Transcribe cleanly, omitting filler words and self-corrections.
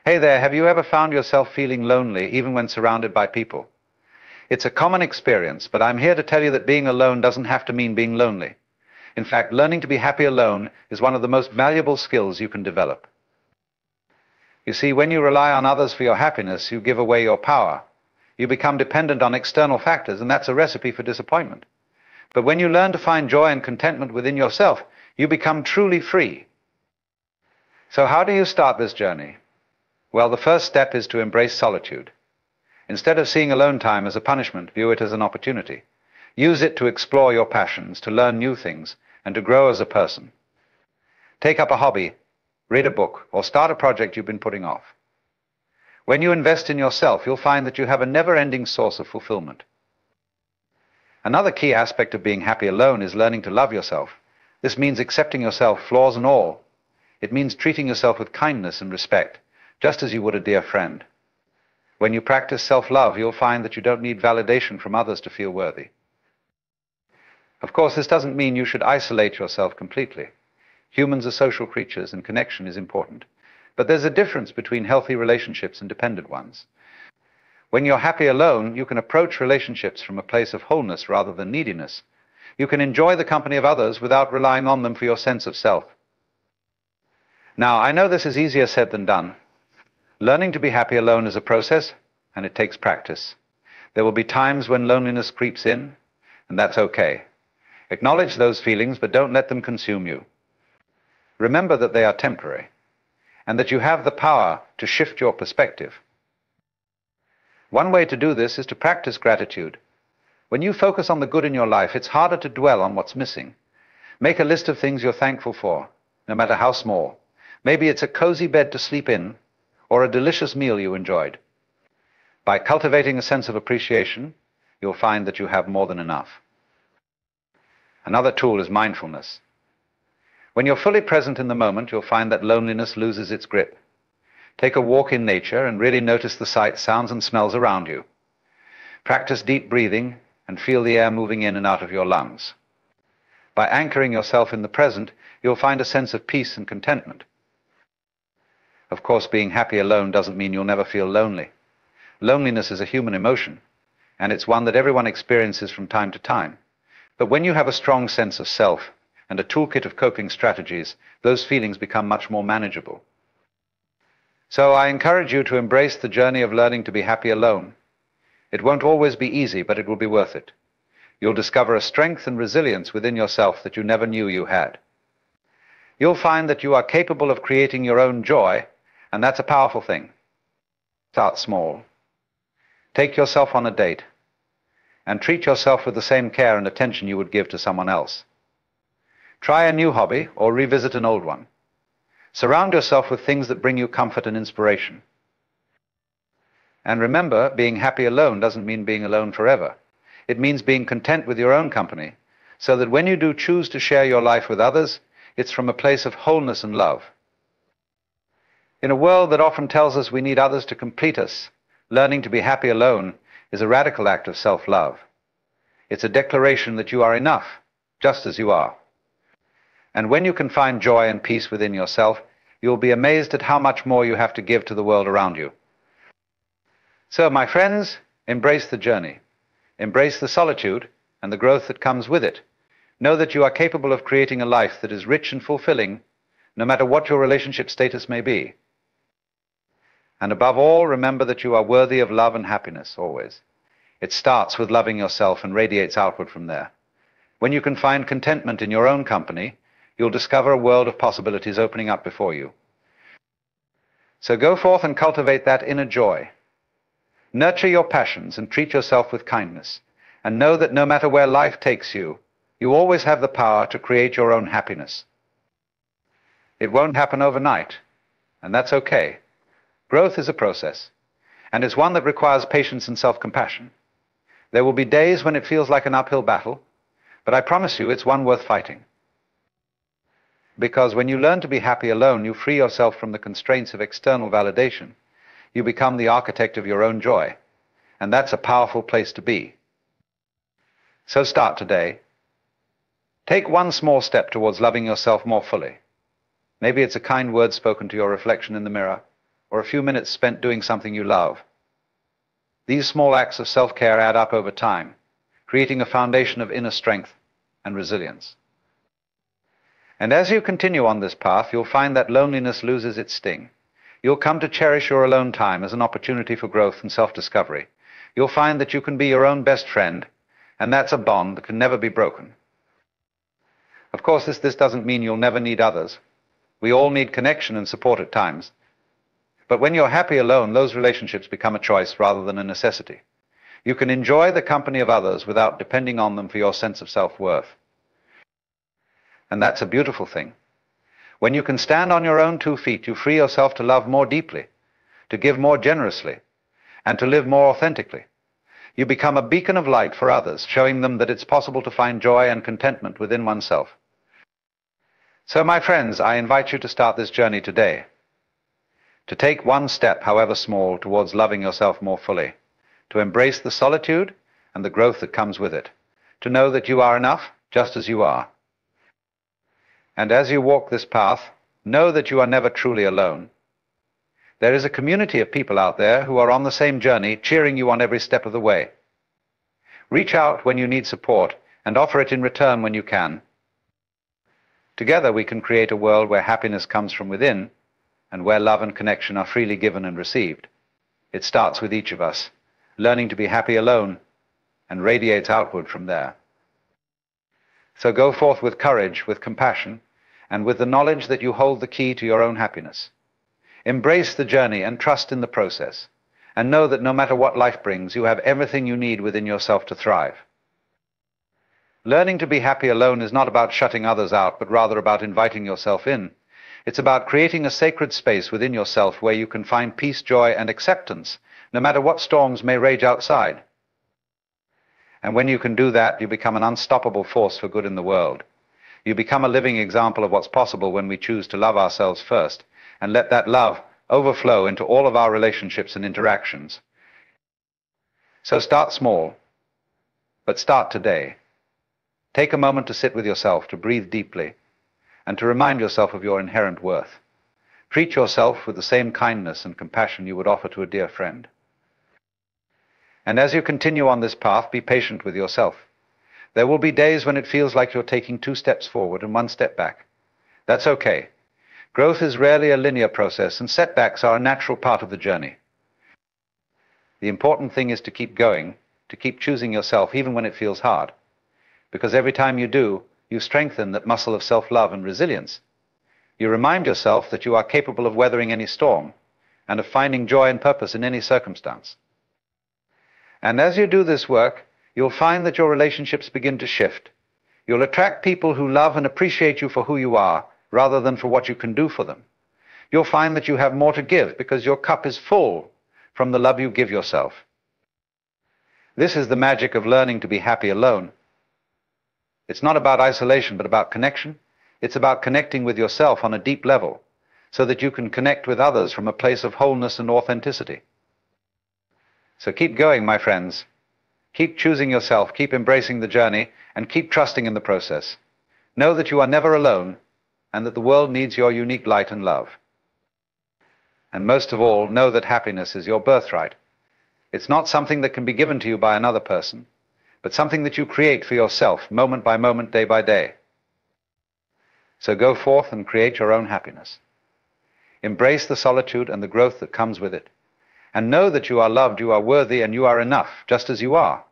Hey there, have you ever found yourself feeling lonely even when surrounded by people? It's a common experience, but I'm here to tell you that being alone doesn't have to mean being lonely. In fact, learning to be happy alone is one of the most valuable skills you can develop. You see, when you rely on others for your happiness, you give away your power. You become dependent on external factors, and that's a recipe for disappointment. But when you learn to find joy and contentment within yourself, you become truly free. So how do you start this journey? Well, the first step is to embrace solitude. Instead of seeing alone time as a punishment, view it as an opportunity. Use it to explore your passions, to learn new things, and to grow as a person. Take up a hobby, read a book, or start a project you've been putting off. When you invest in yourself, you'll find that you have a never-ending source of fulfillment. Another key aspect of being happy alone is learning to love yourself. This means accepting yourself, flaws and all. It means treating yourself with kindness and respect, just as you would a dear friend. When you practice self-love, you'll find that you don't need validation from others to feel worthy. Of course, this doesn't mean you should isolate yourself completely. Humans are social creatures and connection is important. But there's a difference between healthy relationships and dependent ones. When you're happy alone, you can approach relationships from a place of wholeness rather than neediness. You can enjoy the company of others without relying on them for your sense of self. Now, I know this is easier said than done. Learning to be happy alone is a process, and it takes practice. There will be times when loneliness creeps in, and that's okay. Acknowledge those feelings, but don't let them consume you. Remember that they are temporary, and that you have the power to shift your perspective. One way to do this is to practice gratitude. When you focus on the good in your life, it's harder to dwell on what's missing. Make a list of things you're thankful for, no matter how small. Maybe it's a cozy bed to sleep in, or a delicious meal you enjoyed. By cultivating a sense of appreciation, you'll find that you have more than enough. Another tool is mindfulness. When you're fully present in the moment, you'll find that loneliness loses its grip. Take a walk in nature and really notice the sights, sounds, and smells around you. Practice deep breathing and feel the air moving in and out of your lungs. By anchoring yourself in the present, you'll find a sense of peace and contentment. Of course, being happy alone doesn't mean you'll never feel lonely. Loneliness is a human emotion, and it's one that everyone experiences from time to time. But when you have a strong sense of self and a toolkit of coping strategies, those feelings become much more manageable. So I encourage you to embrace the journey of learning to be happy alone. It won't always be easy, but it will be worth it. You'll discover a strength and resilience within yourself that you never knew you had. You'll find that you are capable of creating your own joy, and that's a powerful thing. Start small. Take yourself on a date, and treat yourself with the same care and attention you would give to someone else. Try a new hobby or revisit an old one. Surround yourself with things that bring you comfort and inspiration. And remember, being happy alone doesn't mean being alone forever. It means being content with your own company, so that when you do choose to share your life with others, it's from a place of wholeness and love. In a world that often tells us we need others to complete us, learning to be happy alone is a radical act of self-love. It's a declaration that you are enough, just as you are. And when you can find joy and peace within yourself, you'll be amazed at how much more you have to give to the world around you. So, my friends, embrace the journey. Embrace the solitude and the growth that comes with it. Know that you are capable of creating a life that is rich and fulfilling, no matter what your relationship status may be. And above all, remember that you are worthy of love and happiness, always. It starts with loving yourself and radiates outward from there. When you can find contentment in your own company, you'll discover a world of possibilities opening up before you. So go forth and cultivate that inner joy. Nurture your passions and treat yourself with kindness. And know that no matter where life takes you, you always have the power to create your own happiness. It won't happen overnight, and that's okay. Growth is a process, and it's one that requires patience and self-compassion. There will be days when it feels like an uphill battle, but I promise you it's one worth fighting. Because when you learn to be happy alone, you free yourself from the constraints of external validation. You become the architect of your own joy, and that's a powerful place to be. So start today. Take one small step towards loving yourself more fully. Maybe it's a kind word spoken to your reflection in the mirror, or a few minutes spent doing something you love. These small acts of self-care add up over time, creating a foundation of inner strength and resilience. And as you continue on this path, you'll find that loneliness loses its sting. You'll come to cherish your alone time as an opportunity for growth and self-discovery. You'll find that you can be your own best friend, and that's a bond that can never be broken. Of course, this doesn't mean you'll never need others. We all need connection and support at times. But when you're happy alone, those relationships become a choice rather than a necessity. You can enjoy the company of others without depending on them for your sense of self-worth. And that's a beautiful thing. When you can stand on your own 2 feet, you free yourself to love more deeply, to give more generously, and to live more authentically. You become a beacon of light for others, showing them that it's possible to find joy and contentment within oneself. So, my friends, I invite you to start this journey today, to take one step, however small, towards loving yourself more fully, to embrace the solitude and the growth that comes with it, to know that you are enough just as you are. And as you walk this path, know that you are never truly alone. There is a community of people out there who are on the same journey, cheering you on every step of the way. Reach out when you need support and offer it in return when you can. Together we can create a world where happiness comes from within and where love and connection are freely given and received. It starts with each of us, learning to be happy alone, and radiates outward from there. So go forth with courage, with compassion, and with the knowledge that you hold the key to your own happiness. Embrace the journey and trust in the process, and know that no matter what life brings, you have everything you need within yourself to thrive. Learning to be happy alone is not about shutting others out, but rather about inviting yourself in. It's about creating a sacred space within yourself where you can find peace, joy, and acceptance, no matter what storms may rage outside. And when you can do that, you become an unstoppable force for good in the world. You become a living example of what's possible when we choose to love ourselves first, and let that love overflow into all of our relationships and interactions. So start small, but start today. Take a moment to sit with yourself, to breathe deeply, and to remind yourself of your inherent worth. Treat yourself with the same kindness and compassion you would offer to a dear friend. And as you continue on this path, be patient with yourself. There will be days when it feels like you're taking 2 steps forward and 1 step back. That's okay. Growth is rarely a linear process, and setbacks are a natural part of the journey. The important thing is to keep going, to keep choosing yourself even when it feels hard. Because every time you do, you strengthen that muscle of self-love and resilience. You remind yourself that you are capable of weathering any storm and of finding joy and purpose in any circumstance. And as you do this work, you'll find that your relationships begin to shift. You'll attract people who love and appreciate you for who you are, rather than for what you can do for them. You'll find that you have more to give because your cup is full from the love you give yourself. This is the magic of learning to be happy alone. It's not about isolation, but about connection. It's about connecting with yourself on a deep level so that you can connect with others from a place of wholeness and authenticity. So keep going, my friends. Keep choosing yourself, keep embracing the journey, and keep trusting in the process. Know that you are never alone, and that the world needs your unique light and love. And most of all, know that happiness is your birthright. It's not something that can be given to you by another person, but something that you create for yourself, moment by moment, day by day. So go forth and create your own happiness. Embrace the solitude and the growth that comes with it. And know that you are loved, you are worthy, and you are enough, just as you are.